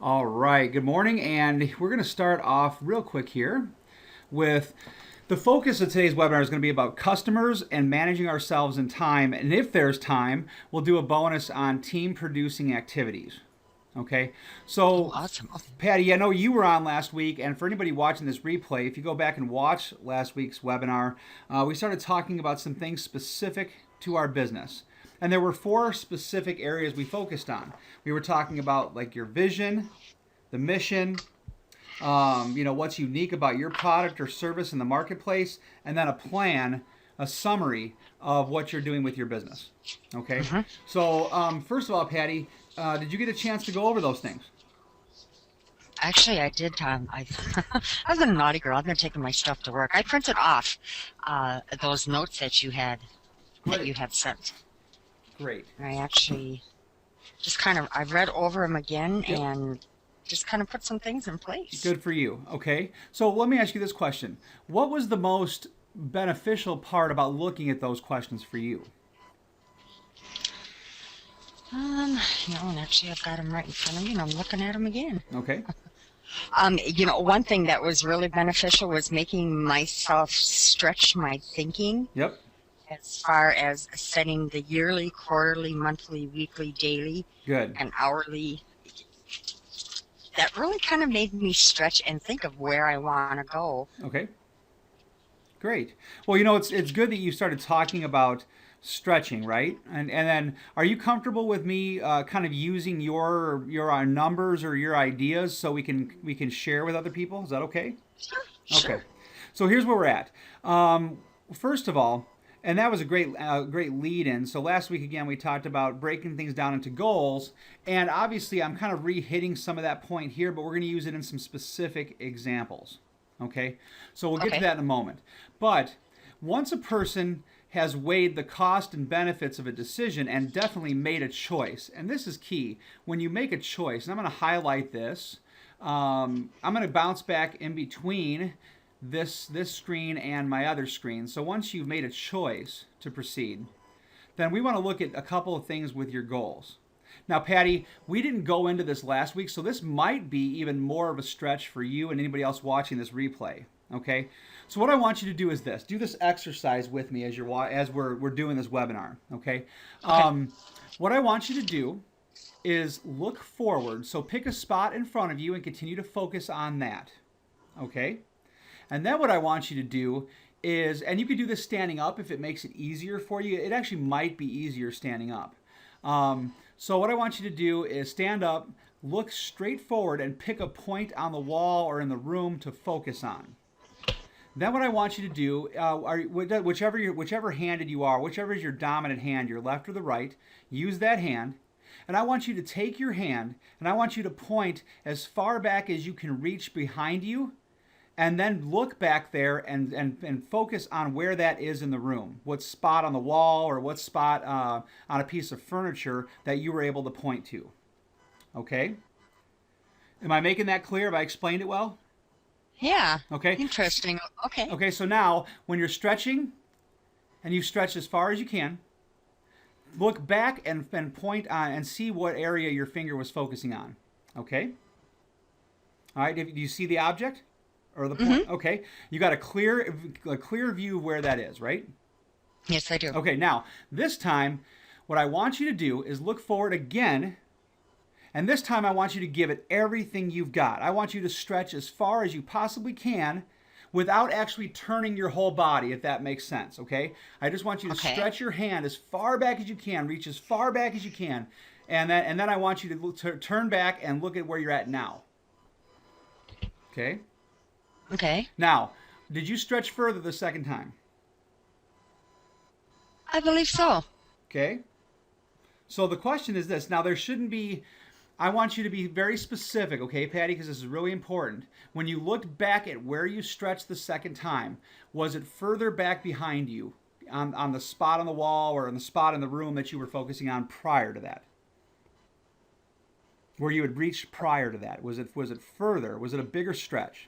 All right, good morning, and we're going to start off real quick here with the focus of today's webinar is going to be about customers and managing ourselves in time. And if there's time, we'll do a bonus on team producing activities. Okay, Oh, so awesome. Patty, I know you were on last week, and for anybody watching this replay, if you go back and watch last week's webinar, we started talking about some things specific to our business. And there were four specific areas we focused on. We were talking about like your vision, the mission, what's unique about your product or service in the marketplace, and then a plan, a summary of what you're doing with your business. Okay. hmm So first of all, Patty, did you get a chance to go over those things? Actually, I did. I've been a naughty girl. I've been taking my stuff to work. I printed off those notes that you Great. had sent. Great. And I actually I read over them again Yep. and just kind of put some things in place. Good for you. Okay. So let me ask you this question. What was the most beneficial part about looking at those questions for you? And actually I've got them right in front of me and I'm looking at them again. Okay. One thing that was really beneficial was making myself stretch my thinking Yep. as far as setting the yearly, quarterly, monthly, weekly, daily, Good. and hourly. That really kind of made me stretch and think of where I want to go. Okay. Great. Well, it's good that you started talking about stretching, right? And then, are you comfortable with me kind of using your numbers or your ideas so we can share with other people? Is that okay? Sure. Okay. Sure. So here's where we're at. First of all, and that was a great lead in. So last week again we talked about breaking things down into goals, and obviously I'm kind of re-hitting some of that point here, but we're going to use it in some specific examples. Okay. So we'll get to Okay. that in a moment. But once a person has weighed the cost and benefits of a decision and definitely made a choice, and this is key. When you make a choice, and I'm going to highlight this, I'm going to bounce back in between this screen and my other screen. So once you've made a choice to proceed, then we want to look at a couple of things with your goals. Now, Patty, we didn't go into this last week, so this might be even more of a stretch for you and anybody else watching this replay. Okay, so what I want you to do is this: do this exercise with me as we're doing this webinar. Okay, Okay. what I want you to do is look forward. So pick a spot in front of you and continue to focus on that. Okay, and then what I want you to do is, and you can do this standing up if it makes it easier for you. It actually might be easier standing up. So what I want you to do is stand up, look straight forward, and pick a point on the wall or in the room to focus on. Then what I want you to do, whichever handed you are, whichever is your dominant hand, your left or the right, use that hand. And I want you to take your hand and I want you to point as far back as you can reach behind you, and then look back there and focus on where that is in the room. What spot on the wall or what spot on a piece of furniture that you were able to point to. Okay? Am I making that clear? Have I explained it well? Yeah. Okay? Interesting. Okay. Okay, so now when you're stretching and you stretch as far as you can, look back and point on and see what area your finger was focusing on. Okay? All right, do you see the object or the point? hmm Okay, you got a clear view of where that is, right? Yes, I do. Okay, now this time, what I want you to do is look forward again, and this time I want you to give it everything you've got. I want you to stretch as far as you possibly can without actually turning your whole body, if that makes sense, okay? I just want you to Okay. stretch your hand as far back as you can, reach as far back as you can, and then I want you to turn back and look at where you're at now. Okay? Okay. Now, did you stretch further the second time? I believe so. Okay? So the question is this. Now, there shouldn't be, I want you to be very specific, okay, Patty, because this is really important. When you looked back at where you stretched the second time, was it further back behind you on the spot on the wall or on the spot in the room that you were focusing on prior to that? Where you had reached prior to that? Was it further? Was it a bigger stretch?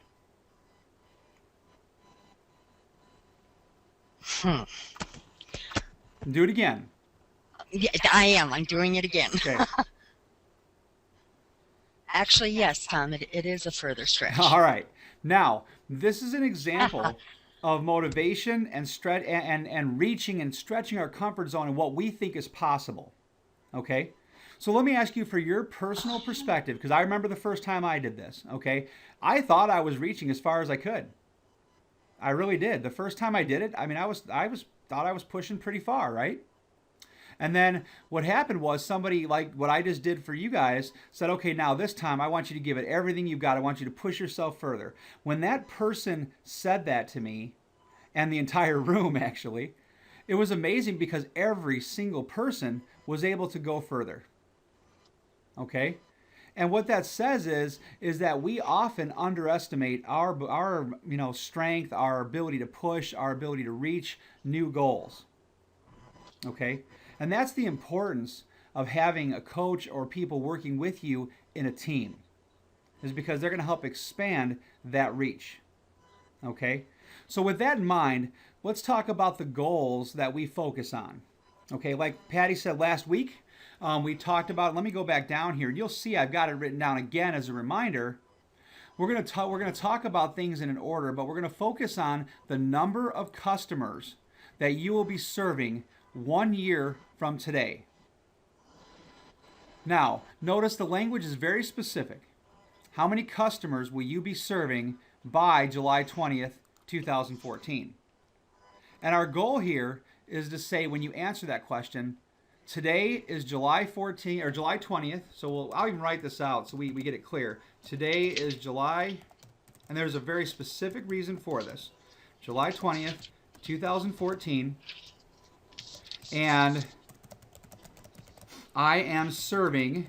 Hmm. Do it again. Yeah, I am. I'm doing it again. Okay. Actually, yes, Tom, it is a further stretch. All right. Now, this is an example of motivation and and reaching and stretching our comfort zone and what we think is possible. Okay? So let me ask you for your personal perspective, because I remember the first time I did this. Okay? I thought I was reaching as far as I could. I really did. The first time I did it, I mean, I was thought I was pushing pretty far, right? And then what happened was somebody, like what I just did for you guys, said, okay, now this time I want you to give it everything you've got. I want you to push yourself further. When that person said that to me, and the entire room actually, it was amazing because every single person was able to go further. Okay? And what that says is that we often underestimate our strength, our ability to push, our ability to reach new goals. Okay? And that's the importance of having a coach or people working with you in a team, is because they're going to help expand that reach. Okay? So, with that in mind, let's talk about the goals that we focus on. Okay, like Patty said last week, we talked about, let me go back down here. You'll see I've got it written down again as a reminder. We're going to talk about things in an order, but we're going to focus on the number of customers that you will be serving 1 year from today. Now, notice the language is very specific. How many customers will you be serving by July 20th, 2014? And our goal here is to say, when you answer that question, today is July 14th or July 20th. So I'll even write this out so we get it clear. Today is July, and there's a very specific reason for this. July 20th, 2014. And I am serving,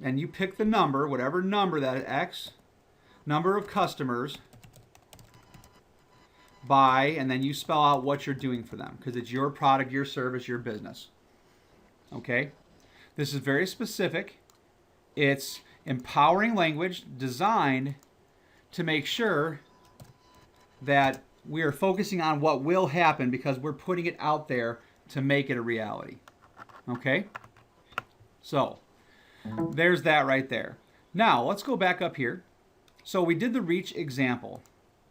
and you pick the number, whatever number that is, X, number of customers by, and then you spell out what you're doing for them, because it's your product, your service, your business. Okay? This is very specific. It's empowering language designed to make sure that we are focusing on what will happen because we're putting it out there to make it a reality. Okay? So, there's that right there. Now, let's go back up here. So, we did the reach example,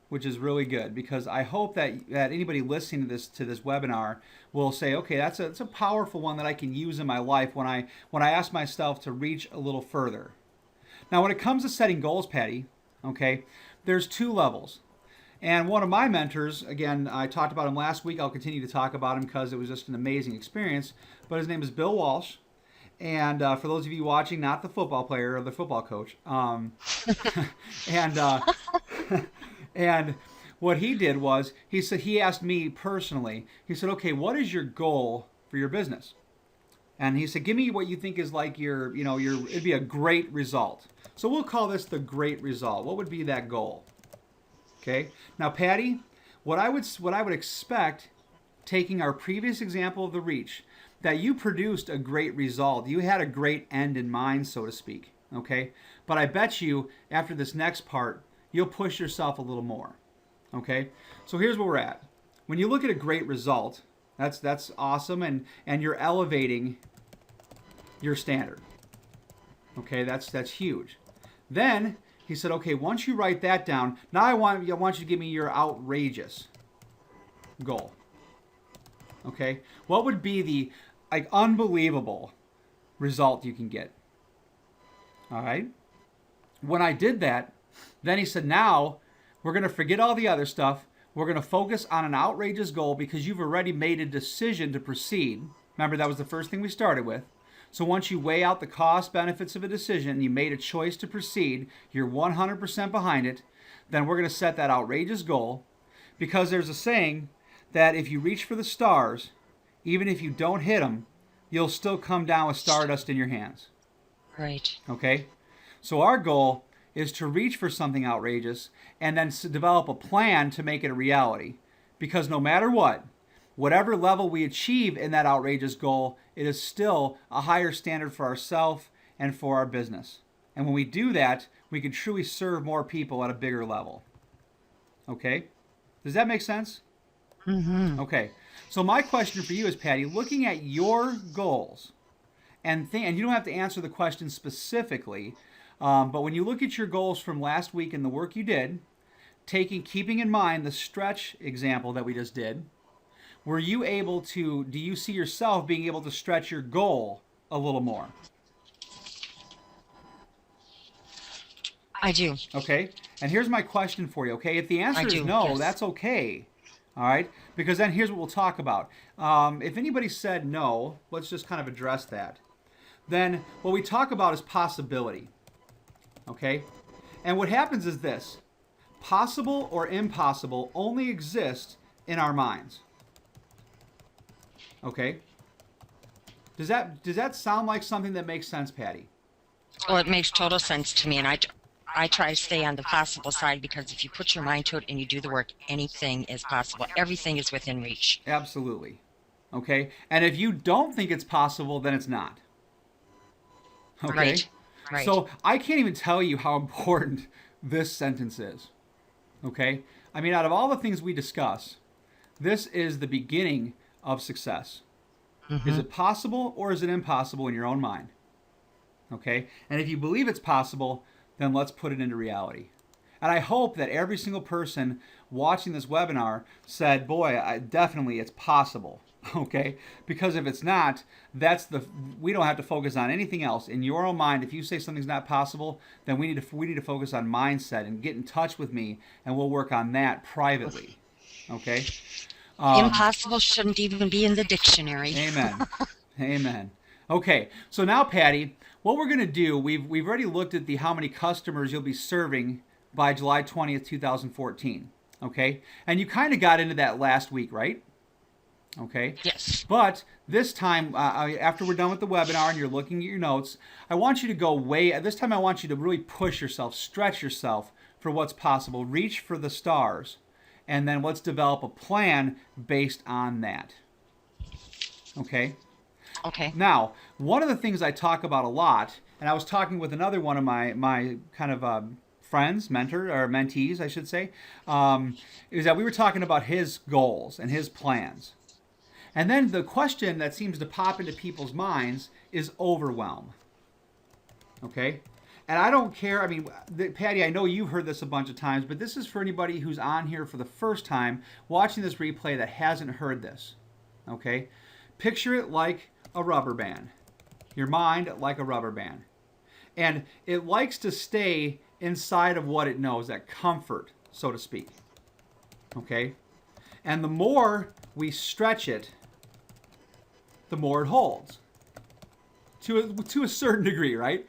which is really good because I hope that anybody listening to this webinar will say, okay, that's a powerful one that I can use in my life when I ask myself to reach a little further. Now, when it comes to setting goals, Patty, okay, there's two levels. And one of my mentors, again, I talked about him last week. I'll continue to talk about him because it was just an amazing experience. But his name is Bill Walsh. And for those of you watching, not the football player or the football coach. And what he did was, he asked me personally, he said, okay, what is your goal for your business? And he said, give me what you think is like it'd be a great result. So we'll call this the great result. What would be that goal? Okay. Now, Patty, what I would expect, taking our previous example of the reach, that you produced a great result. You had a great end in mind, so to speak. Okay. But I bet you after this next part, you'll push yourself a little more. Okay. So here's where we're at. When you look at a great result, that's awesome, and you're elevating your standard. Okay. That's huge. Then he said, okay, once you write that down, now I want you to give me your outrageous goal. Okay? What would be the unbelievable result you can get? All right? When I did that, then he said, now we're going to forget all the other stuff. We're going to focus on an outrageous goal because you've already made a decision to proceed. Remember, that was the first thing we started with. So once you weigh out the cost benefits of a decision and you made a choice to proceed, you're 100% behind it, then we're going to set that outrageous goal, because there's a saying that if you reach for the stars, even if you don't hit them, you'll still come down with stardust in your hands. Right. Okay? So our goal is to reach for something outrageous and then develop a plan to make it a reality, because no matter what, whatever level we achieve in that outrageous goal, it is still a higher standard for ourselves and for our business. And when we do that, we can truly serve more people at a bigger level. Okay? Does that make sense? Mm-hmm. Okay. So my question for you is, Patty, looking at your goals, and you don't have to answer the question specifically, But when you look at your goals from last week and the work you did, keeping in mind the stretch example that we just did, were you able to, do you see yourself being able to stretch your goal a little more? I do. Okay? And here's my question for you, okay? If the answer I is do. no, Yes. that's okay. All right? Because then here's what we'll talk about. If anybody said no, let's just kind of address that. Then what we talk about is possibility. Okay? And what happens is this: possible or impossible only exist in our minds. Okay? Does that sound like something that makes sense, Patty? Well, it makes total sense to me, and I try to stay on the possible side, because if you put your mind to it and you do the work, anything is possible. Everything is within reach. Absolutely. Okay? And if you don't think it's possible, then it's not. Okay? Right. Right. So I can't even tell you how important this sentence is. Okay? I mean, out of all the things we discuss, this is the beginning of success. Is it possible or is it impossible in your own mind? Okay? And if you believe it's possible, then let's put it into reality. And I hope that every single person watching this webinar said, boy, definitely it's possible. Okay? Because if it's not, we don't have to focus on anything else. In your own mind, if you say something's not possible, then we need to focus on mindset and get in touch with me, and we'll work on that privately. Okay? Impossible shouldn't even be in the dictionary. Amen. Amen. Okay, so now, Patty, what we're going to do, we've already looked at the how many customers you'll be serving by July 20th, 2014. Okay? And you kind of got into that last week, right? Okay? Yes. But this time, after we're done with the webinar and you're looking at your notes, I want you to go this time I want you to really push yourself, stretch yourself for what's possible, reach for the stars, and then let's develop a plan based on that. Okay? Okay. Now, one of the things I talk about a lot, and I was talking with another one of my kind of friends, mentees, I should say, is that we were talking about his goals and his plans. And then the question that seems to pop into people's minds is overwhelm. Okay? And I don't care. I mean, Patty, I know you've heard this a bunch of times, but this is for anybody who's on here for the first time watching this replay that hasn't heard this. Okay? Picture it like a rubber band. Your mind like a rubber band. And it likes to stay inside of what it knows, that comfort, so to speak. Okay? And the more we stretch it, the more it holds. To a certain degree, right?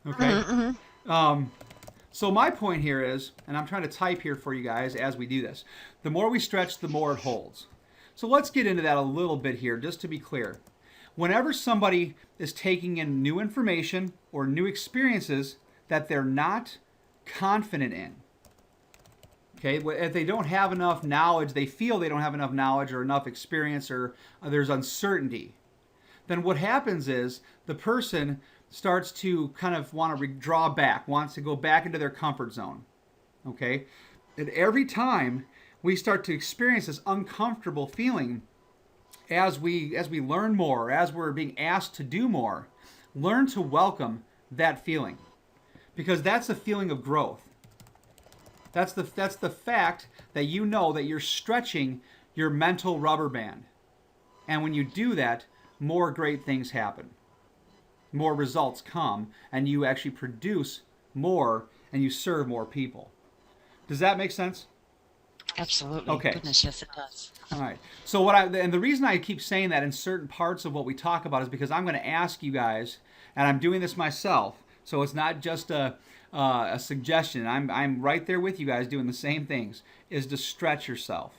Okay? So my point here is, and I'm trying to type here for you guys as we do this, the more we stretch, the more it holds. So let's get into that a little bit here, just to be clear. Whenever somebody is taking in new information or new experiences that they're not confident in, okay, if they don't have enough knowledge, they feel they don't have enough knowledge or enough experience, or there's uncertainty, then what happens is the person starts to kind of want to draw back, wants to go back into their comfort zone. Okay? And every time we start to experience this uncomfortable feeling, as we learn more, as we're being asked to do more, learn to welcome that feeling. Because that's a feeling of growth. That's the fact that you know that you're stretching your mental rubber band. And when you do that, more great things happen. More results come, and you actually produce more, and you serve more people. Does that make sense? Absolutely. Okay. Goodness, yes, it does. All right. So and the reason I keep saying that in certain parts of what we talk about is because I'm going to ask you guys, and I'm doing this myself, so it's not just a suggestion. I'm right there with you guys doing the same things, is to stretch yourself.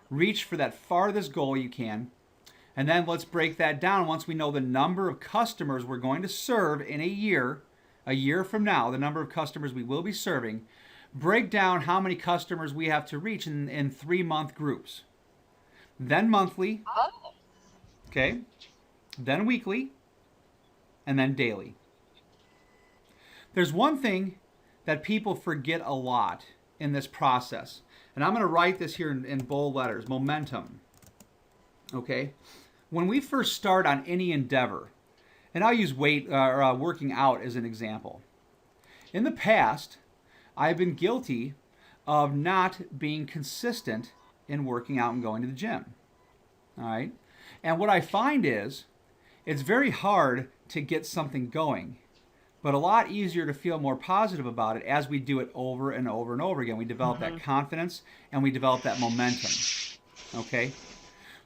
Reach for that farthest goal you can. And then let's break that down once we know the number of customers we're going to serve in a year from now, the number of customers we will be serving. Break down how many customers we have to reach in 3-month groups. Then monthly, okay, then weekly, and then daily. There's one thing that people forget a lot in this process, and I'm going to write this here in bold letters: momentum. Okay? When we first start on any endeavor, and I'll use working out as an example. In the past, I've been guilty of not being consistent in working out and going to the gym. All right. And what I find is it's very hard to get something going, but a lot easier to feel more positive about it as we do it over and over and over again. We develop that confidence and we develop that momentum. Okay?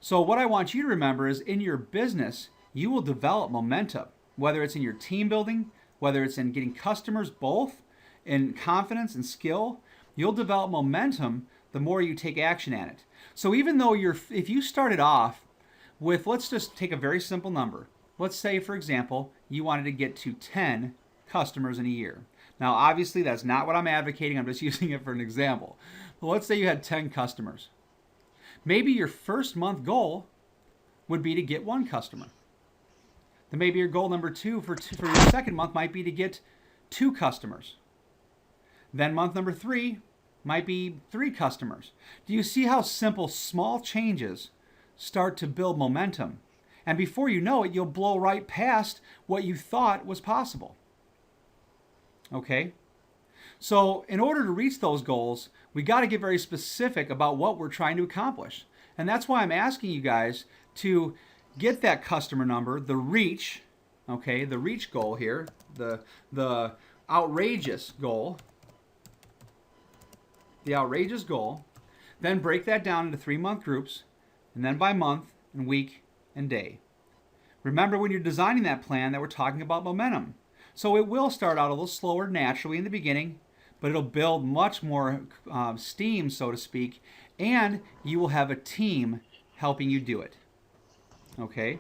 So, what I want you to remember is in your business, you will develop momentum, whether it's in your team building, whether it's in getting customers, both in confidence and skill. You'll develop momentum the more you take action at it. So, even though if you started off with, let's just take a very simple number. Let's say, for example, you wanted to get to 10 customers in a year. Now, obviously, that's not what I'm advocating. I'm just using it for an example. But let's say you had 10 customers. Maybe your first month goal would be to get 1 customer. Then maybe your goal number 2 for your second month might be to get 2 customers. Then month number 3 might be 3 customers. Do you see how simple, small changes start to build momentum? And before you know it, you'll blow right past what you thought was possible. Okay? So in order to reach those goals, we got to get very specific about what we're trying to accomplish. And that's why I'm asking you guys to get that customer number, the reach, okay, the reach goal here, the outrageous goal, then break that down into 3-month groups, and then by month and week and day. Remember when you're designing that plan that we're talking about momentum. So it will start out a little slower naturally in the beginning, but it'll build much more steam, so to speak, and you will have a team helping you do it. Okay?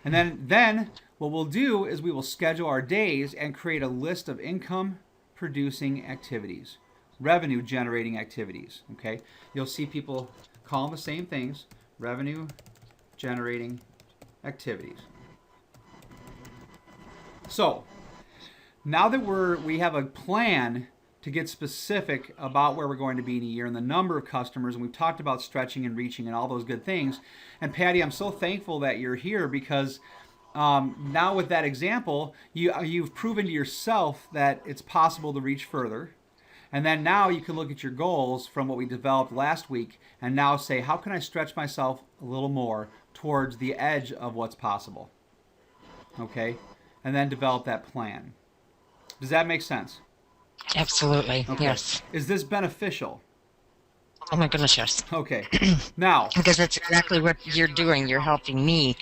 And then what we'll do is we will schedule our days and create a list of income producing activities, revenue generating activities. Okay? You'll see people call them the same things, revenue generating activities. So, now that we have a plan to get specific about where we're going to be in a year and the number of customers, and we've talked about stretching and reaching and all those good things. And Patty, I'm so thankful that you're here because now with that example, you've proven to yourself that it's possible to reach further. And then now you can look at your goals from what we developed last week and now say, how can I stretch myself a little more towards the edge of what's possible? Okay? And then develop that plan. Does that make sense? Absolutely. Okay. Yes. Is this beneficial? Oh my goodness, yes. Okay. Now, Because that's exactly what you're doing. You're helping me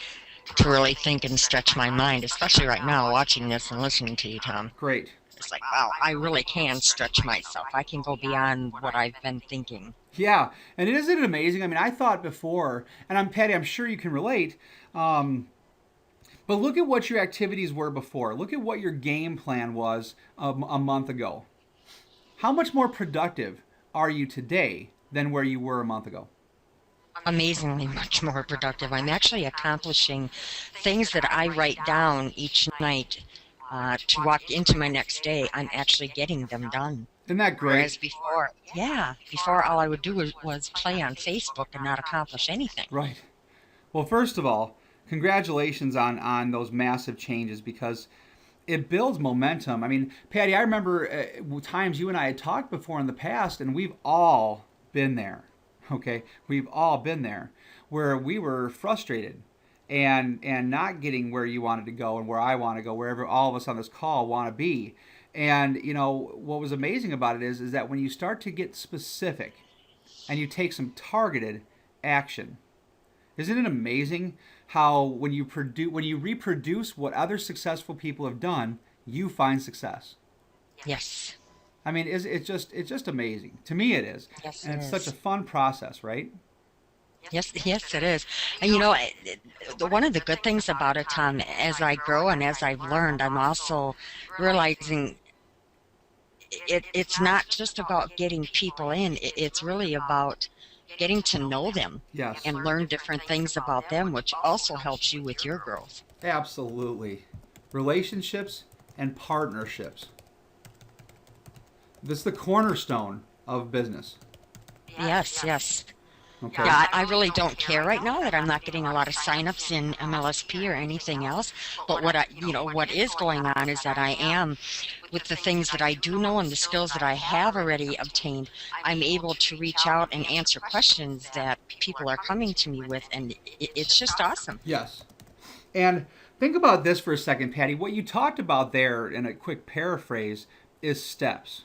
to really think and stretch my mind, especially right now watching this and listening to you, Tom. great. It's like, wow, I really can stretch myself. I can go beyond what I've been thinking. Yeah. And isn't it amazing? I mean, I thought before, and Patty, I'm sure you can relate, but look at what your activities were before. Look at what your game plan was a month ago. How much more productive are you today than where you were a month ago? Amazingly much more productive. I'm actually accomplishing things that I write down each night to walk into my next day. I'm actually getting them done. Isn't that great? Whereas before all I would do was play on Facebook and not accomplish anything. Right. Well, first of all, congratulations on those massive changes because it builds momentum. I mean, Patty, I remember times you and I had talked before in the past, and we've all been there. Okay, we've all been there where we were frustrated and not getting where you wanted to go and where I want to go, wherever all of us on this call want to be. And you know what was amazing about it is that when you start to get specific and you take some targeted action, isn't it amazing how when you reproduce what other successful people have done, you find success? Yes. I mean, it's just amazing. To me, it is. Yes, and it it's is. such a fun process, right? Yes, it is. And you know, one of the good things about it, Tom, as I grow and as I've learned, I'm also realizing it's not just about getting people in. It's really about getting to know them Yes. and learn different things about them, which also helps you with your growth. Absolutely. Relationships and partnerships. This is the cornerstone of business. Yes, yes. Okay. Yeah, I really don't care right now that I'm not getting a lot of signups in MLSP or anything else. But what is going on is that I am, with the things that I do know and the skills that I have already obtained, I'm able to reach out and answer questions that people are coming to me with, and it's just awesome. Yes. And think about this for a second, Patty. What you talked about there in a quick paraphrase is steps.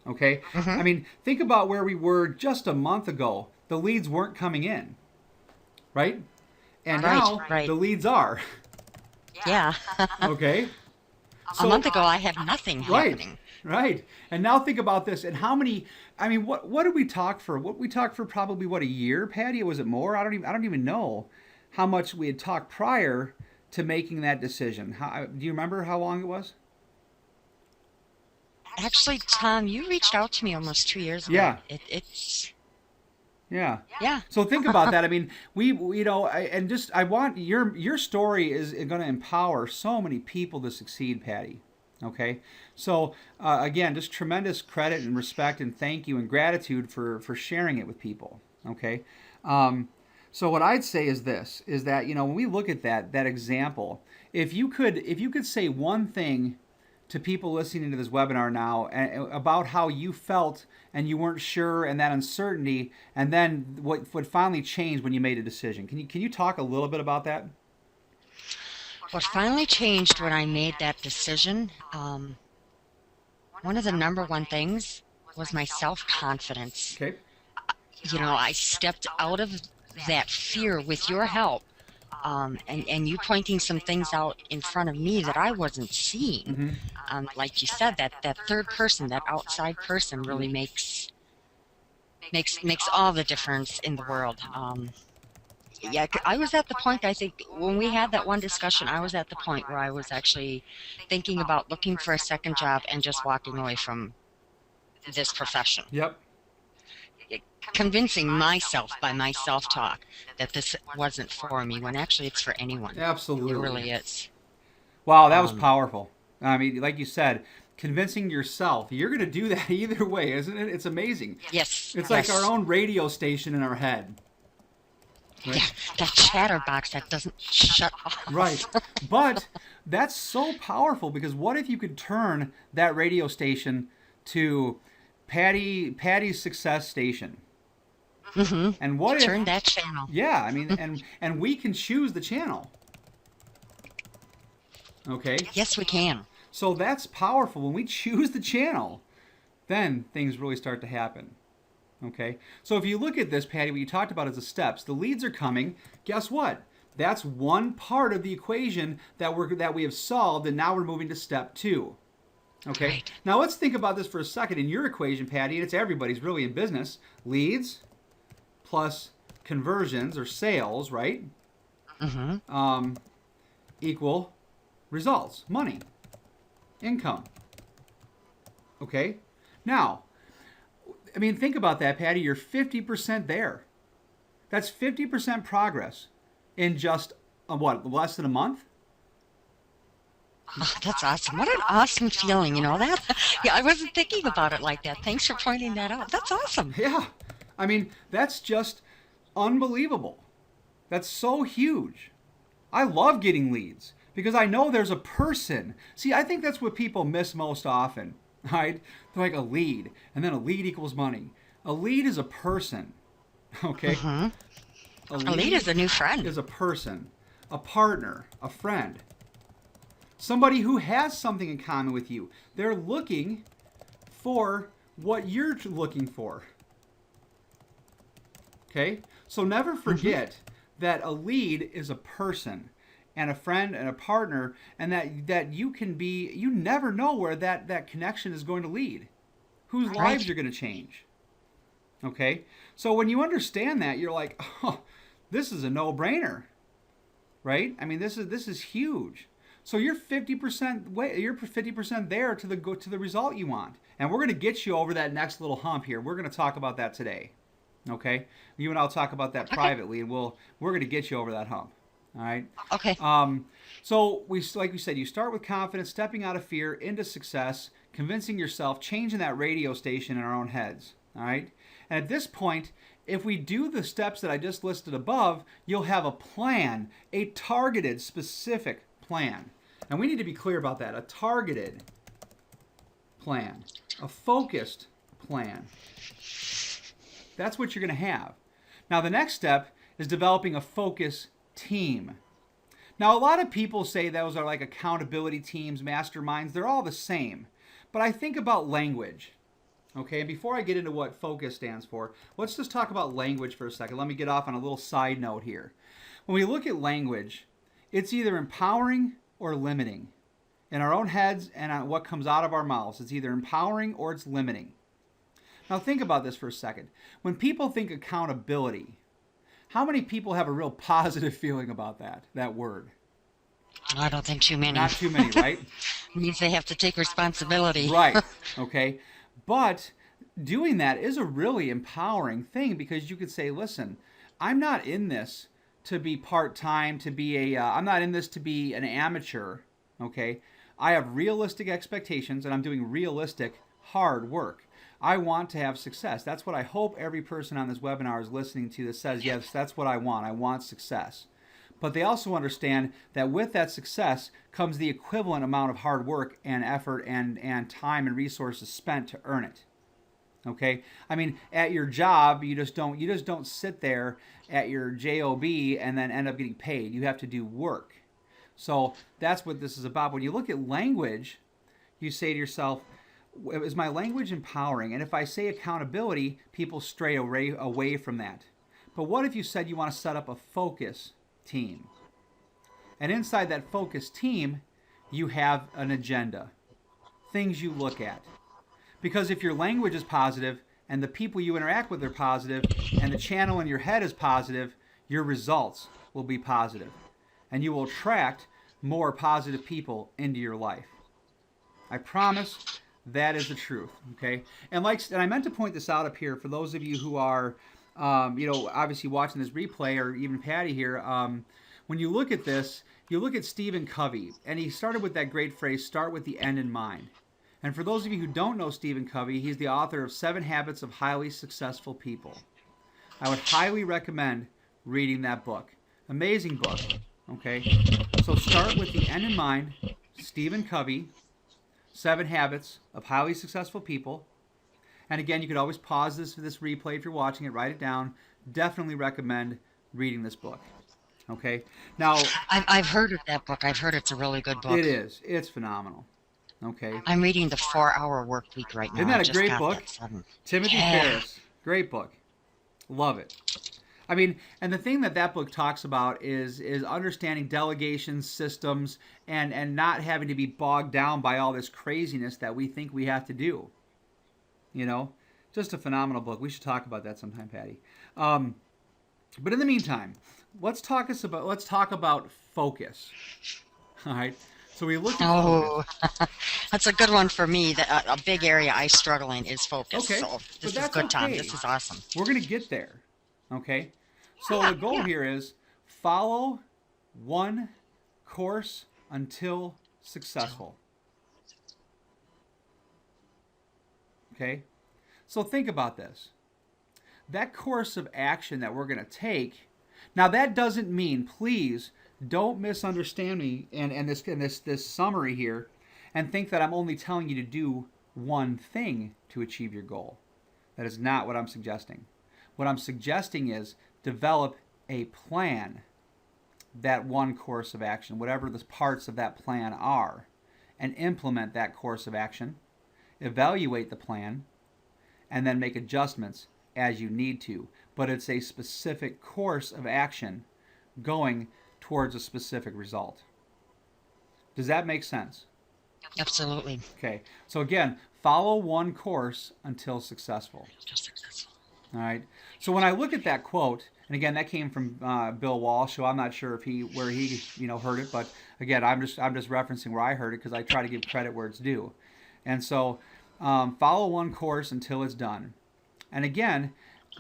Okay? Hmm. I mean, think about where we were just a month ago. The leads weren't coming in, right? And Right, now right. the leads are. Yeah. Okay? A So, month ago, I had nothing right, happening. right. And now think about this. And how many? I mean, what did we talk for? What we talked for probably what, a year, Patty? Or was it more? I don't even know how much we had talked prior to making that decision. Do you remember how long it was? Actually, Tom, you reached out to me almost 2 years ago. Yeah, It's, yeah. yeah. So think about that. I mean, and just I want your story is going to empower so many people to succeed, Patty. Okay, so again, just tremendous credit and respect and thank you and gratitude for sharing it with people. Okay, um, so what I'd say is this: is that when we look at that example, if you could say one thing to people listening to this webinar now about how you felt and you weren't sure and that uncertainty, and then what would finally change when you made a decision. Can you talk a little bit about that? What finally changed when I made that decision, one of the number one things was my self-confidence. Okay. I stepped out of that fear with your help, and you pointing some things out in front of me that I wasn't seeing. Mm-hmm. Like you said, that third person, that outside person, really makes all the difference in the world. Yeah, I was at the point, I think, when we had that one discussion, I was at the point where I was actually thinking about looking for a second job and just walking away from this profession. Yep. Convincing myself by my self-talk that this wasn't for me, when actually it's for anyone. It Absolutely. really is. Wow, that was Um, powerful. I mean, like you said, convincing yourself. You're going to do that either way, isn't it? It's amazing. yes, It's like our yes. own radio station in our head. Yeah, Right? that chatterbox that doesn't shut Right. off. But that's so powerful because what if you could turn that radio station to Patty's success station? Hmm. And what if Turn that channel. yeah, I mean and we can choose the channel. Okay? Yes, we can. So that's powerful when we choose the channel. Then things really start to happen. Okay? So if you look at this, Patty, what you talked about is the steps. The leads are coming. Guess what? That's one part of the equation that we have solved, and now we're moving to step two. Okay? Right. Now let's think about this for a second. In your equation, Patty, and it's everybody's really in business, leads plus conversions or sales, right? Hmm. Equal results, money, income. Okay? Now, I mean, think about that, Patty. You're 50% there. That's 50% progress in just, what, less than a month? Oh, that's awesome. What an awesome feeling, that? Yeah, I wasn't thinking about it like that. Thanks for pointing that out. That's awesome. Yeah. I mean, that's just unbelievable. That's so huge. I love getting leads because I know there's a person. See, I think that's what people miss most often, right? They're like a lead, and then a lead equals money. A lead is a person, okay? Hmm. A A lead lead is a new friend. is a person, a partner, a friend, somebody who has something in common with you. They're looking for what you're looking for. Okay? So never Hmm. forget that a lead is a person and a friend and a partner, and that you never know where that connection is going to lead, whose lives Right. you're going to change. Okay? So when you understand that, you're like, oh, this is a no-brainer, right? I mean, this is huge. So you're 50% you're 50% there to the result you want. And we're going to get you over that next little hump here. We're going to talk about that today. Okay? You and I'll talk about that Okay. privately, and we're going to get you over that hump. All right? Okay. So like we said, you start with confidence, stepping out of fear into success, convincing yourself, changing that radio station in our own heads. All right? And at this point, if we do the steps that I just listed above, you'll have a plan, a targeted, specific plan. And we need to be clear about that. A targeted plan, a focused plan. That's what you're going to have. Now, the next step is developing a focus team. Now, a lot of people say those are like accountability teams, masterminds. They're all the same. But I think about language. Okay, and before I get into what focus stands for, let's just talk about language for a second. Let me get off on a little side note here. When we look at language, it's either empowering or limiting. In our own heads and on what comes out of our mouths, it's either empowering or it's limiting. Now think about this for a second. When people think accountability, how many people have a real positive feeling about that word? I don't think too many. Not too many, right? Means they have to take responsibility. Right, okay. But doing that is a really empowering thing because you could say, listen, I'm not in this to be part-time, to be I'm not in this to be an amateur, okay? I have realistic expectations and I'm doing realistic hard work. I want to have success. That's what I hope every person on this webinar is listening to that says, yes, that's what I want. I want success. But they also understand that with that success comes the equivalent amount of hard work and effort and time and resources spent to earn it. Okay? I mean, at your job, you just don't sit there at your job and then end up getting paid. You have to do work. So that's what this is about. When you look at language, you say to yourself, is my language empowering? And if I say accountability, people stray away from that. But what if you said you want to set up a focus team? And inside that focus team, you have an agenda, things you look at. Because if your language is positive and the people you interact with are positive and the channel in your head is positive, your results will be positive. And you will attract more positive people into your life. I promise that is the truth, okay? And I meant to point this out up here for those of you who are obviously watching this replay, or even Patty here, when you look at this, you look at Stephen Covey, and he started with that great phrase, start with the end in mind. And for those of you who don't know Stephen Covey, he's the author of 7 Habits of Highly Successful People. I would highly recommend reading that book. Amazing book, okay? So start with the end in mind, Stephen Covey, 7 Habits of Highly Successful People. And again, you could always pause this replay if you're watching it, write it down. Definitely recommend reading this book. Okay. Now, I've heard of that book. I've heard it's a really good book. It is. It's phenomenal. Okay. I'm reading The 4-Hour Work Week right now. Isn't that a great book? Timothy Ferriss. Great book. Love it. I mean, and the thing that book talks about is understanding delegation systems and not having to be bogged down by all this craziness that we think we have to do. You know, just a phenomenal book. We should talk about that sometime, Patty. But in the meantime, let's talk about focus. All right. So we look at focus. That's a good one for me. A big area I struggle in is focus. Okay. So this is good, Tom. This is awesome. We're going to get there. Okay. So the goal here is follow one course until successful. Okay? So think about this. That course of action that we're going to take, now that doesn't mean, please don't misunderstand me and this summary here and think that I'm only telling you to do one thing to achieve your goal. That is not what I'm suggesting. What I'm suggesting is develop a plan, that one course of action, whatever the parts of that plan are, and implement that course of action, evaluate the plan, and then make adjustments as you need to. But it's a specific course of action going towards a specific result. Does that make sense? Absolutely. Okay. So again, follow one course until successful. All right. So when I look at that quote, and again, that came from Bill Walsh, so I'm not sure where he heard it, but again, I'm just referencing where I heard it because I try to give credit where it's due. And so follow one course until it's done. And again,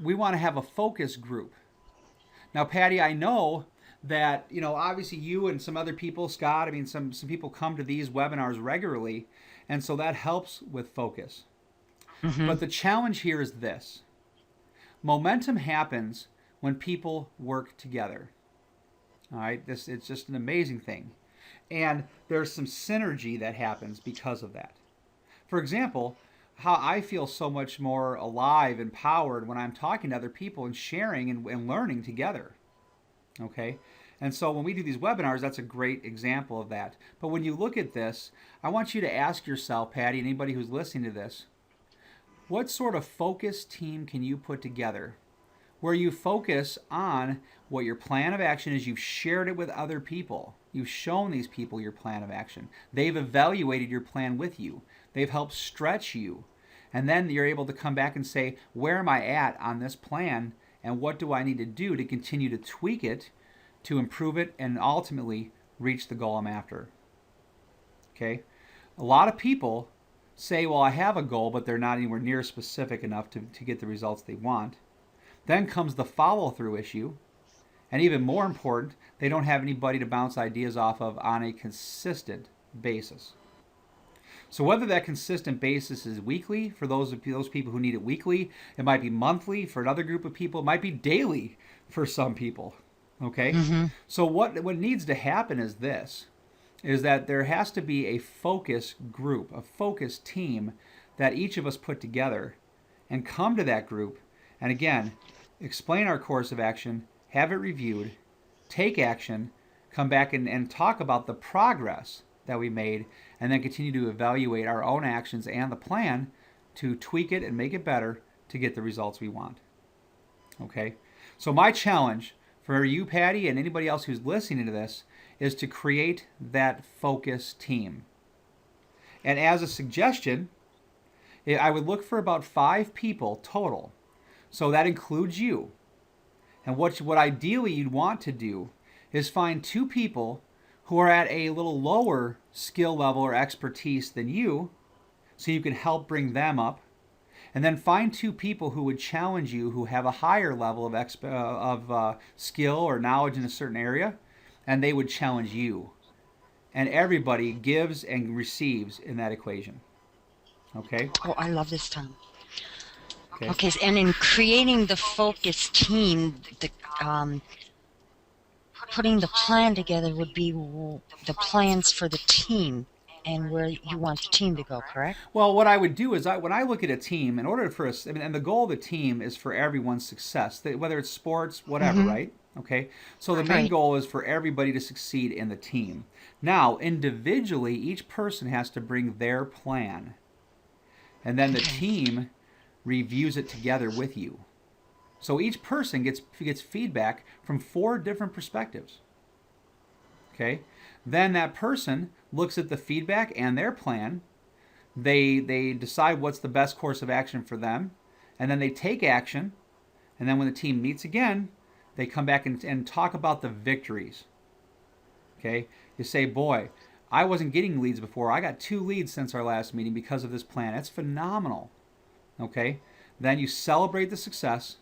we want to have a focus group. Now, Patty, I know that, obviously you and some other people, Scott, I mean, some people come to these webinars regularly, and so that helps with focus. Mm-hmm. But the challenge here is this. Momentum happens when people work together. All right, it's just an amazing thing. And there's some synergy that happens because of that. For example, how I feel so much more alive, empowered when I'm talking to other people and sharing and learning together. Okay? And so when we do these webinars, that's a great example of that. But when you look at this, I want you to ask yourself, Patty, and anybody who's listening to this, what sort of focused team can you put together where you focus on what your plan of action is? You've shared it with other people. You've shown these people your plan of action. They've evaluated your plan with you. They've helped stretch you. And then you're able to come back and say, where am I at on this plan? And what do I need to do to continue to tweak it, to improve it, and ultimately reach the goal I'm after? Okay? A lot of people say, well, I have a goal, but they're not anywhere near specific enough to get the results they want. Then comes the follow-through issue. And even more important, they don't have anybody to bounce ideas off of on a consistent basis. So whether that consistent basis is weekly for those people who need it weekly, it might be monthly for another group of people, it might be daily for some people. Okay? Mm-hmm. So what needs to happen is this, is that there has to be a focus group, a focus team that each of us put together and come to that group and again, explain our course of action, have it reviewed, take action, come back and talk about the progress that we made, and then continue to evaluate our own actions and the plan to tweak it and make it better to get the results we want. Okay? So my challenge for you, Patty, and anybody else who's listening to this is to create that focus team. And as a suggestion, I would look for about 5 people total. So that includes you. And what ideally you'd want to do is find 2 people who are at a little lower skill level or expertise than you, so you can help bring them up. And then find 2 people who would challenge you, who have a higher level of skill or knowledge in a certain area, and they would challenge you. And everybody gives and receives in that equation. Okay? Oh, I love this, Tom. Okay. Okay, and in creating the focus team, putting the plan together would be the plans for the team and where you want the team to go, correct? Well, what I would do is when I look at a team, in order for us, and the goal of the team is for everyone's success, whether it's sports, whatever, right? Okay. So the main Right. goal is for everybody to succeed in the team. Now, individually, each person has to bring their plan, and then the team reviews it together with you. So each person gets feedback from 4 different perspectives. Okay? Then that person looks at the feedback and their plan. They decide what's the best course of action for them, and then they take action. And then when the team meets again, they come back and talk about the victories. Okay? You say, boy, I wasn't getting leads before. I got 2 leads since our last meeting because of this plan. That's phenomenal. Okay? Then you celebrate the success,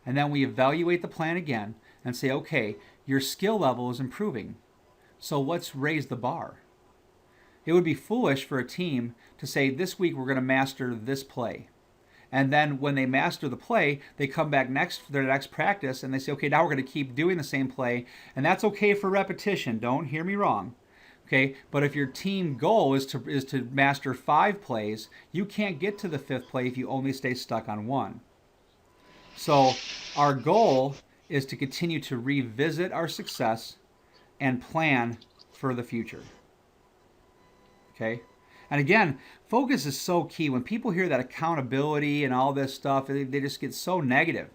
and then we evaluate the plan again and say, okay, your skill level is improving. So let's raise the bar. It would be foolish for a team to say, this week we're going to master this play. And then when they master the play, they come back for their next practice and they say, okay, now we're going to keep doing the same play. And that's okay for repetition. Don't hear me wrong. Okay, but if your team goal is to master 5 plays, you can't get to the 5th play if you only stay stuck on 1. So our goal is to continue to revisit our success and plan for the future. Okay? And again, focus is so key. When people hear that accountability and all this stuff, they just get so negative.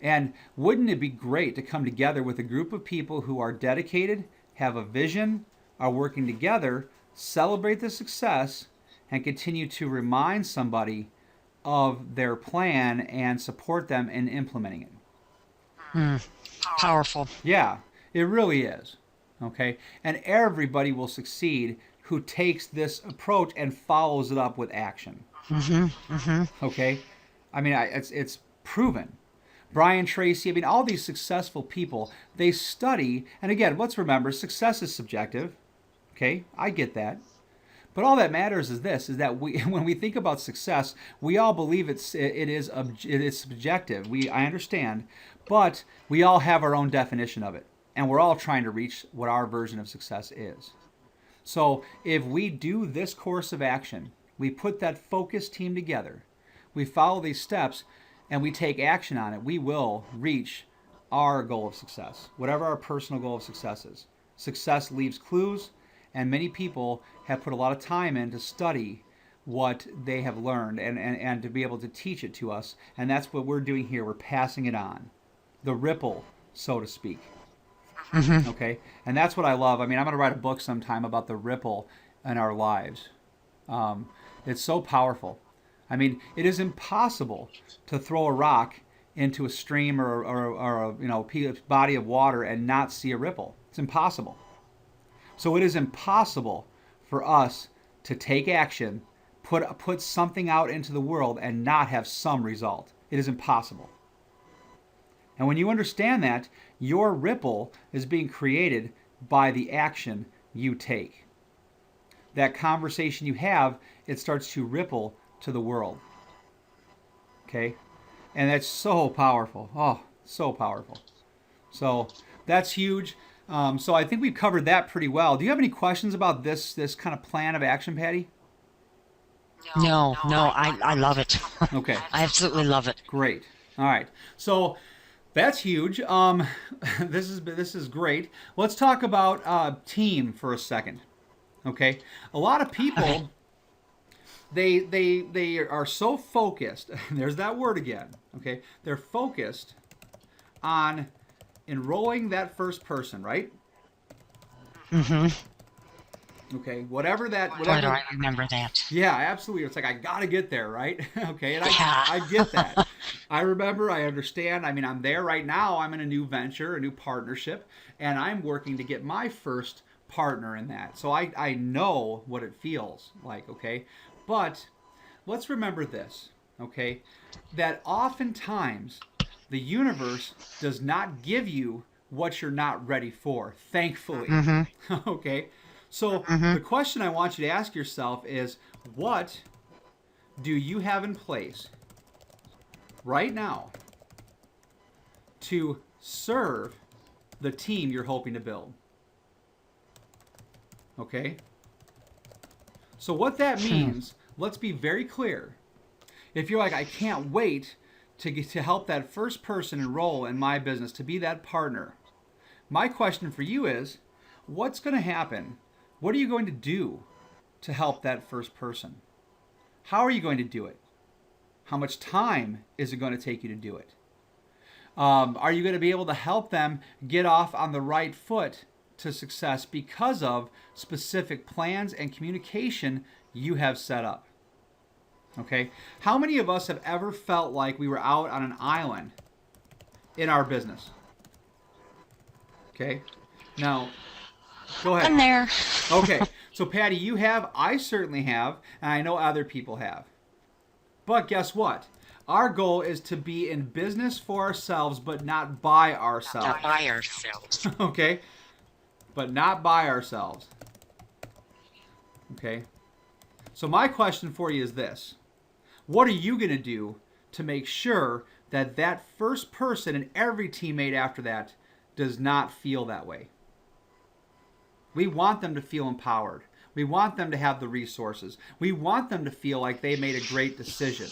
And wouldn't it be great to come together with a group of people who are dedicated, have a vision, are working together, celebrate the success, and continue to remind somebody of their plan and support them in implementing it. Powerful. Yeah, it really is. Okay? And everybody will succeed who takes this approach and follows it up with action. Okay? I mean, it's proven. Brian Tracy, I mean, all these successful people, they study, and again, let's remember, success is subjective. Okay? I get that. But all that matters is this: is that we, when we think about success, we all believe it is subjective. I understand, but we all have our own definition of it, and we're all trying to reach what our version of success is. So if we do this course of action, we put that focus team together, we follow these steps, and we take action on it, we will reach our goal of success, whatever our personal goal of success is. Success leaves clues, and many people have put a lot of time in to study what they have learned and to be able to teach it to us. And that's what we're doing here. We're passing it on. The ripple, so to speak. Okay? And that's what I love. I mean, I'm going to write a book sometime about the ripple in our lives. It's so powerful. I mean, it is impossible to throw a rock into a stream or a body of water and not see a ripple. It's impossible. So it is impossible for us to take action, put something out into the world and not have some result. It is impossible. And when you understand that, your ripple is being created by the action you take. That conversation you have, it starts to ripple to the world. Okay? And that's so powerful. Oh, so powerful. So that's huge. So I think we've covered that pretty well. Do you have any questions about this kind of plan of action, Patty? No, I love it. Okay. I absolutely love it. Great. All right. So that's huge. This is great. Let's talk about team for a second. Okay. A lot of people, they are so focused. There's that word again. Okay. They're focused on enrolling that first person, right? Okay, whatever. Boy, do I remember that. Yeah, absolutely. It's like, I got to get there, right? Okay, and Yeah. I get that. I remember, I understand. I mean, I'm there right now. I'm in a new venture, a new partnership, and I'm working to get my first partner in that. So I know what it feels like, okay? But let's remember this, okay? That oftentimes the universe does not give you what you're not ready for, thankfully. Okay? So the question I want you to ask yourself is, what do you have in place right now to serve the team you're hoping to build? Okay? So what that means, let's be very clear. If you're like, I can't wait to help that first person enroll in my business, to be that partner, my question for you is, what's going to happen? What are you going to do to help that first person? How are you going to do it? How much time is it going to take you to do it? Are you going to be able to help them get off on the right foot to success because of specific plans and communication you have set up? Okay? How many of us have ever felt like we were out on an island in our business? Okay? Now, go ahead. I'm there. Okay. So, Patty, you have, I certainly have, and I know other people have. But guess what? Our goal is to be in business for ourselves, but not by ourselves. Not by ourselves. Okay? But not by ourselves. Okay? So my question for you is this. What are you going to do to make sure that that first person and every teammate after that does not feel that way? We want them to feel empowered. We want them to have the resources. We want them to feel like they made a great decision.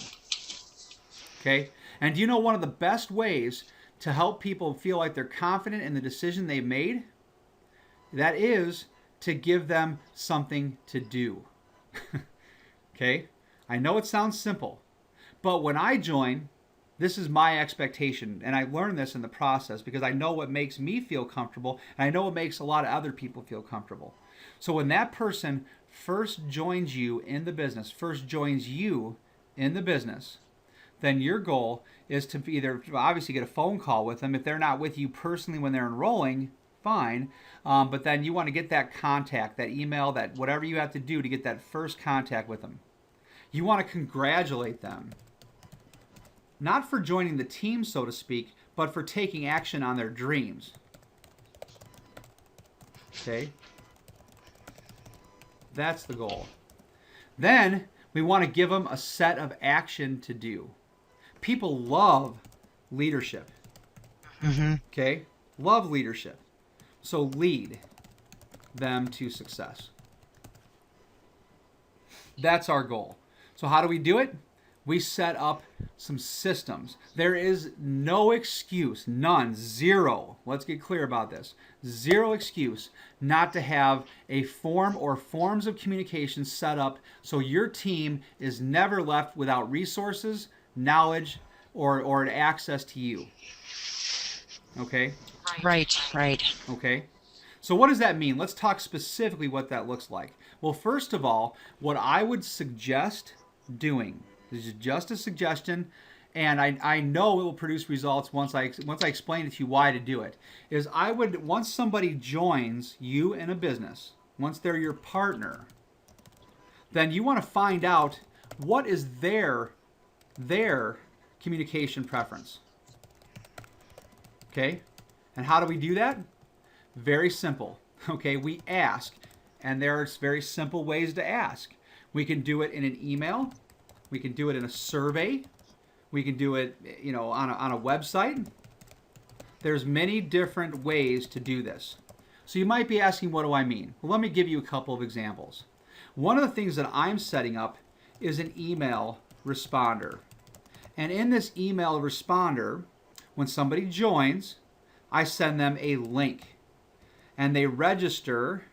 Okay? And do you know one of the best ways to help people feel like they're confident in the decision they made? That is to give them something to do. Okay? I know it sounds simple, but when I join, this is my expectation, and I learned this in the process because I know what makes me feel comfortable, and I know what makes a lot of other people feel comfortable. So when that person first joins you in the business, then your goal is to either obviously get a phone call with them. If they're not with you personally when they're enrolling, fine. But then you want to get that contact, that email, that whatever you have to do to get that first contact with them. You want to congratulate them. Not for joining the team, so to speak, but for taking action on their dreams. Okay? That's the goal. Then we want to give them a set of action to do. People love leadership. Mm-hmm. Okay? Love leadership. So lead them to success. That's our goal. So how do we do it? We set up some systems. There is no excuse, none, zero. Let's get clear about this. Zero excuse not to have a form or forms of communication set up so your team is never left without resources, knowledge, or access to you. Okay? Right, right. Okay? So what does that mean? Let's talk specifically what that looks like. Well, first of all, what I would suggest doing, this is just a suggestion, and I know it will produce results once I explain to you why to do it, is I would, once somebody joins you in a business, once they're your partner, then you want to find out what is their communication preference. Okay? And how do we do that? Very simple. Okay, we ask, and there are very simple ways to ask. We can do it in an email. We can do it in a survey. We can do it, on a website. There's many different ways to do this. So you might be asking, what do I mean? Well, let me give you a couple of examples. One of the things that I'm setting up is an email responder. And in this email responder, when somebody joins, I send them a link. And they register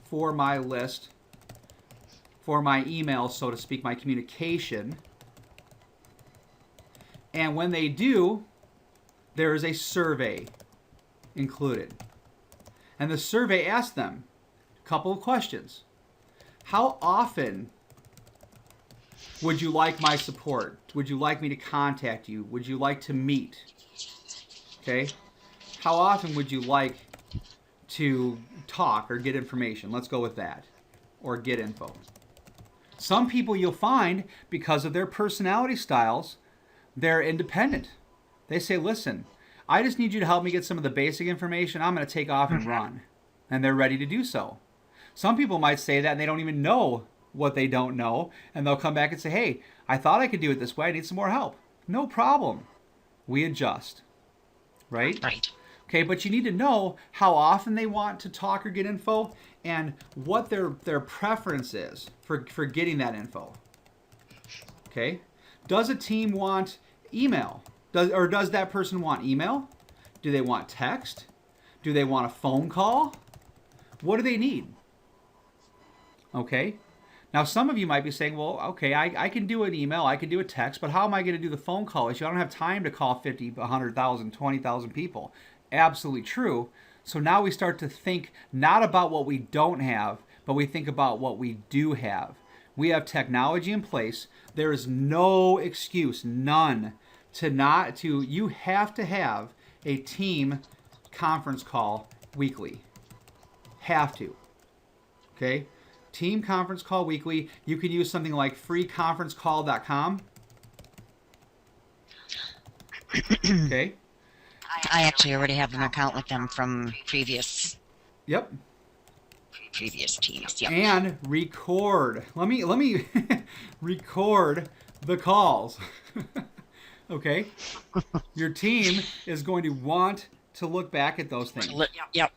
for my list, for my email, so to speak, my communication. And when they do, there is a survey included. And the survey asks them a couple of questions. How often would you like my support? Would you like me to contact you? Would you like to meet? Okay? How often would you like to talk or get information? Let's go with that. Or get info. Some people you'll find, because of their personality styles, they're independent. They say, listen, I just need you to help me get some of the basic information. I'm going to take off and run. And they're ready to do so. Some people might say that and they don't even know what they don't know. And they'll come back and say, hey, I thought I could do it this way. I need some more help. No problem. We adjust. Right? Right. Okay, but you need to know how often they want to talk or get info and what their preference is for getting that info. Okay? Does a team want email? Does that person want email? Do they want text? Do they want a phone call? What do they need? Okay? Now, some of you might be saying, well, okay, I can do an email, I can do a text, but how am I going to do the phone call issue? I don't have time to call 50, 100,000, 20,000 people. Absolutely true. So now we start to think not about what we don't have, but we think about what we do have. We have technology in place. There is no excuse, none, you have to have a team conference call weekly. Have to. Okay? Team conference call weekly. You can use something like freeconferencecall.com. Okay? I actually already have an account with them from previous Yep. teams. Yep. And record. Let me record the calls. Okay? Your team is going to want to look back at those things. Yep.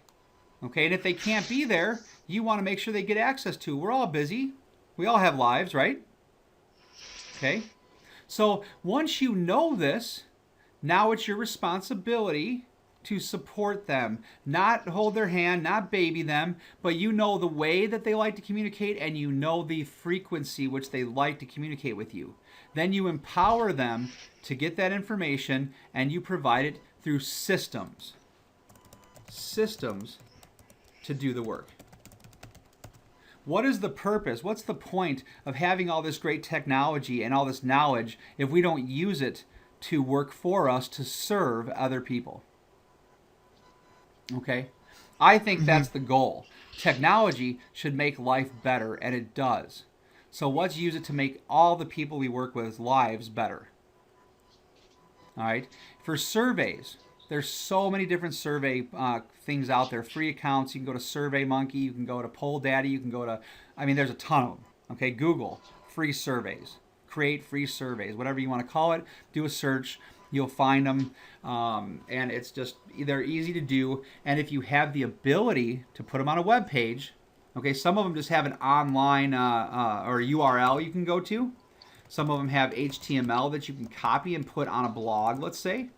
Okay? And if they can't be there, you want to make sure they get access to. We're all busy. We all have lives, right? Okay? So once you know this, now it's your responsibility to support them, not hold their hand, not baby them, but you know the way that they like to communicate and you know the frequency which they like to communicate with you. Then you empower them to get that information and you provide it through systems. Systems to do the work. What is the purpose? What's the point of having all this great technology and all this knowledge if we don't use it to work for us to serve other people? Okay? I think that's the goal. Technology should make life better, and it does. So let's use it to make all the people we work with lives better. All right? For surveys, there's so many different survey things out there. Free accounts. You can go to SurveyMonkey. You can go to Poll Daddy. You can go to, there's a ton of them. Okay, Google free surveys, create free surveys, whatever you want to call it. Do a search, you'll find them, and it's just they're easy to do. And if you have the ability to put them on a web page, okay, some of them just have an online or URL you can go to. Some of them have HTML that you can copy and put on a blog, let's say,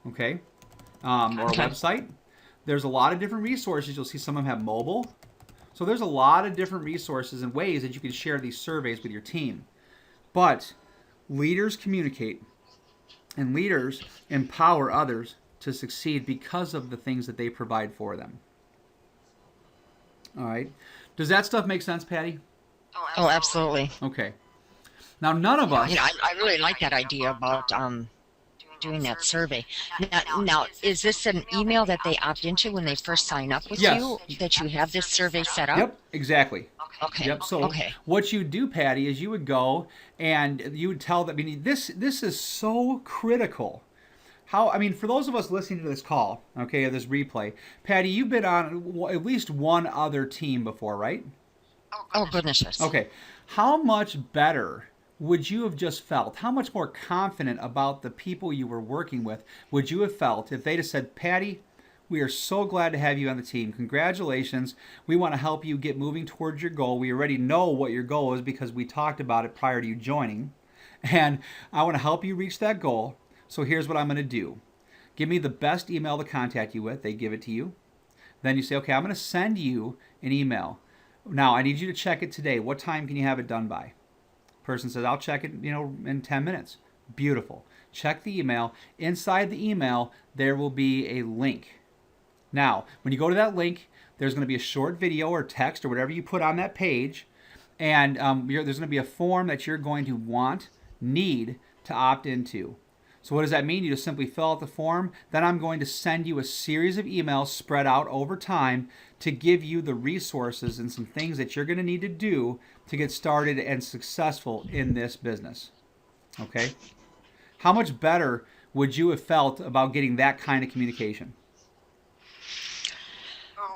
okay, or a Okay. website. There's a lot of different resources. You'll see some of them have mobile. So there's a lot of different resources and ways that you can share these surveys with your team. But leaders communicate and leaders empower others to succeed because of the things that they provide for them. All right. Does that stuff make sense, Patty? Oh, absolutely. Okay. Now, none of us. I really like that idea about doing that survey. Now, is this an email that they opt into when they first sign up with Yes. you, that you have this survey set up? Yep, exactly. Okay. Yep. So Okay. what you do, Patty, is you would go and you would tell them. I mean, this is so critical. How, I mean, for those of us listening to this call, okay, this replay, Patty, you've been on at least one other team before, right? Oh, goodness, yes. Okay. How much better would you have just felt? How much more confident about the people you were working with would you have felt if they'd have said, Patty, we are so glad to have you on the team. Congratulations. We want to help you get moving towards your goal. We already know what your goal is because we talked about it prior to you joining. And I want to help you reach that goal. So here's what I'm going to do. Give me the best email to contact you with. They give it to you. Then you say, okay, I'm going to send you an email. Now, I need you to check it today. What time can you have it done by? Person says, I'll check it, in 10 minutes. Beautiful. Check the email. Inside the email, there will be a link. Now, when you go to that link, there's going to be a short video or text or whatever you put on that page. And there's going to be a form that you're going to need to opt into. So what does that mean? You just simply fill out the form. Then I'm going to send you a series of emails spread out over time to give you the resources and some things that you're going to need to do to get started and successful in this business. Okay? How much better would you have felt about getting that kind of communication?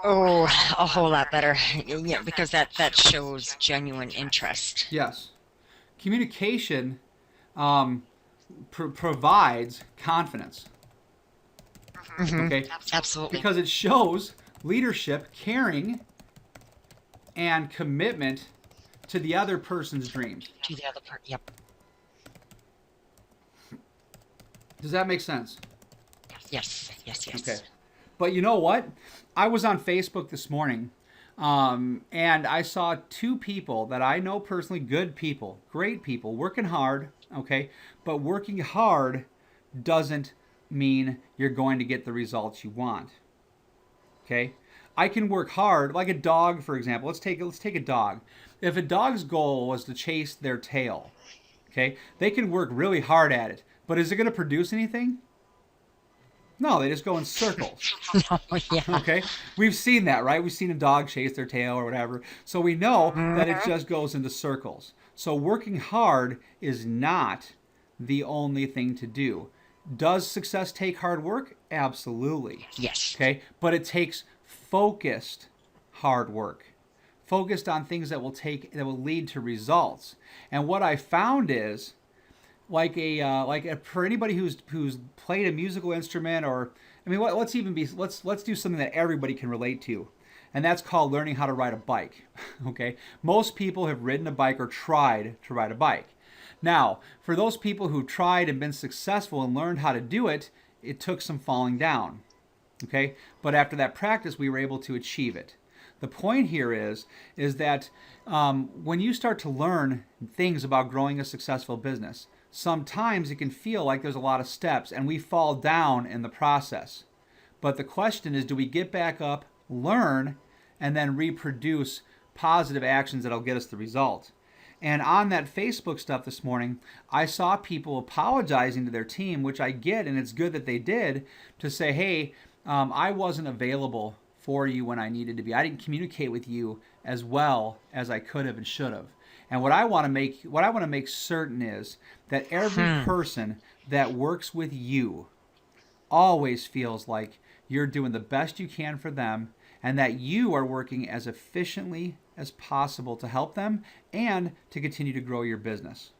Oh, a whole lot better. Yeah, because that shows genuine interest. Yes. Communication provides confidence. Okay? Absolutely. Because it shows leadership, caring, and commitment to the other person's dreams. To the other part. Yep. Does that make sense? Yes. Yes. Yes. Okay. But you know what? I was on Facebook this morning, and I saw two people that I know personally, good people, great people, working hard, okay? But working hard doesn't mean you're going to get the results you want, okay? I can work hard, like a dog, for example. Let's take a dog. If a dog's goal was to chase their tail, okay, they can work really hard at it. But is it going to produce anything? No, they just go in circles. Oh, yeah. Okay? We've seen that, right? We've seen a dog chase their tail or whatever. So we know that it just goes into circles. So working hard is not the only thing to do. Does success take hard work? Absolutely. Yes. Okay? But it takes focused hard work. Focused on things that will lead to results. And what I found is for anybody who's played a musical instrument, or I mean, let's do something that everybody can relate to, and that's called learning how to ride a bike. Okay, most people have ridden a bike or tried to ride a bike. Now, for those people who tried and been successful and learned how to do it, it took some falling down. Okay, but after that practice, we were able to achieve it. The point here is that when you start to learn things about growing a successful business, sometimes it can feel like there's a lot of steps and we fall down in the process. But the question is, do we get back up, learn, and then reproduce positive actions that'll get us the result? And on that Facebook stuff this morning, I saw people apologizing to their team, which I get, and it's good that they did, to say, hey, I wasn't available for you when I needed to be. I didn't communicate with you as well as I could have and should have. And what I want to make certain is that every person that works with you always feels like you're doing the best you can for them, and that you are working as efficiently as possible to help them and to continue to grow your business.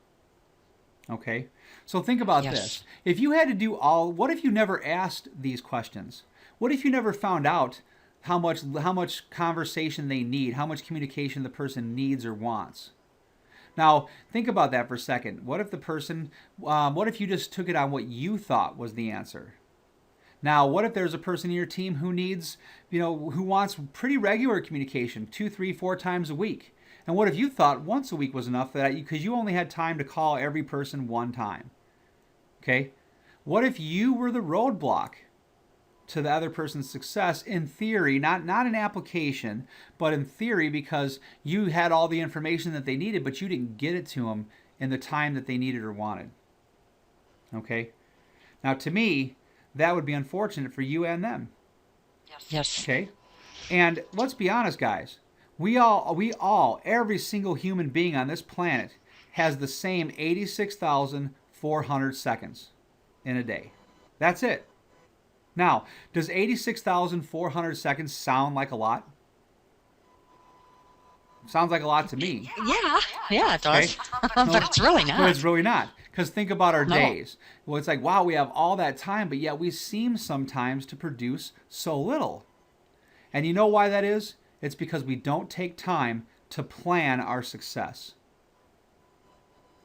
Okay? So think about this. If you had to do what if you never asked these questions? What if you never found out how much conversation they need, how much communication the person needs or wants? Now, think about that for a second. What if you just took it on what you thought was the answer? Now, what if there's a person in your team who needs, who wants pretty regular communication, 2, 3, 4 times a week? And what if you thought once a week was enough because you only had time to call every person one time? Okay? What if you were the roadblock to the other person's success in theory, not in application, but in theory, because you had all the information that they needed, but you didn't get it to them in the time that they needed or wanted? Okay? Now, to me, that would be unfortunate for you and them. Yes. Okay? And let's be honest, guys. We all, every single human being on this planet has the same 86,400 seconds in a day. That's it. Now, does 86,400 seconds sound like a lot? Sounds like a lot to me. Yeah, it does. Okay? But it's really not. But it's really not. Because think about our days. Well, it's like, wow, we have all that time, but yet we seem sometimes to produce so little. And you know why that is? It's because we don't take time to plan our success.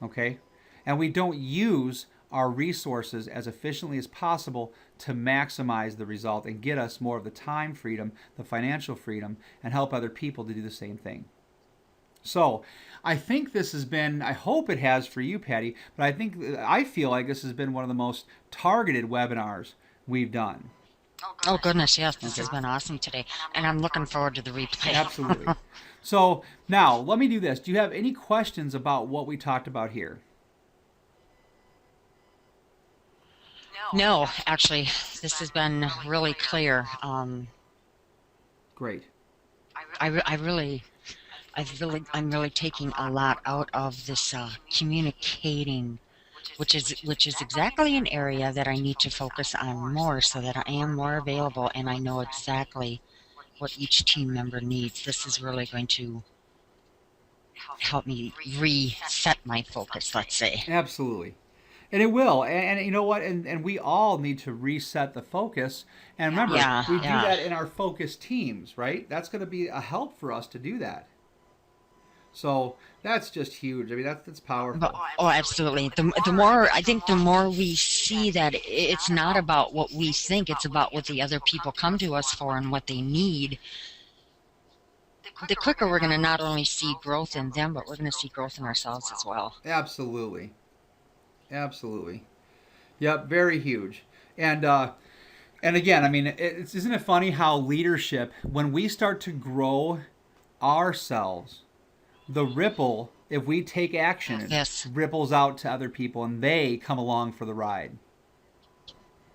Okay? And we don't use our resources as efficiently as possible to maximize the result and get us more of the time freedom, the financial freedom, and help other people to do the same thing. So I think this has been, I hope it has for you, Patty, but I feel like this has been one of the most targeted webinars we've done. Oh, goodness, yes. This has been awesome today. And I'm looking forward to the replay. Absolutely. So now, let me do this. Do you have any questions about what we talked about here? No, actually, this has been really clear. Great. I'm really taking a lot out of this communicating, which is exactly an area that I need to focus on more, so that I am more available and I know exactly what each team member needs. This is really going to help me reset my focus, let's say. Absolutely. And it will. And you know what? And we all need to reset the focus. And remember, we do that in our focus teams, right? That's going to be a help for us to do that. So that's just huge. I mean, that's powerful. Oh, absolutely. The more we see that it's not about what we think, it's about what the other people come to us for and what they need, the quicker we're going to not only see growth in them, but we're going to see growth in ourselves as well. Absolutely. Absolutely. Yep, very huge. And again, I mean, isn't it funny how leadership, when we start to grow ourselves, the ripple, if we take action, ripples out to other people and they come along for the ride.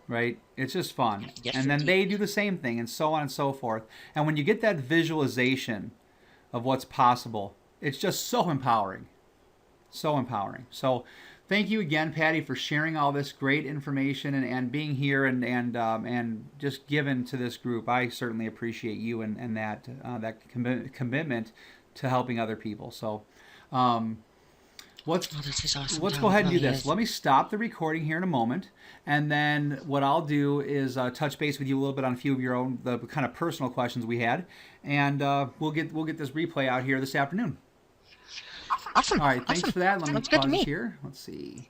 Right? It's just fun. Yes, and then they do the same thing and so on and so forth. And when you get that visualization of what's possible, it's just so empowering. So empowering. So thank you again, Patty, for sharing all this great information and being here and just giving to this group. I certainly appreciate you and that commitment to helping other people. So let's go ahead and do this. Let me stop the recording here in a moment, and then what I'll do is touch base with you a little bit on a few of the kind of personal questions we had, and we'll get this replay out here this afternoon. Awesome. All right, thanks for that. Let me Sounds pause good to me. here. Let's see.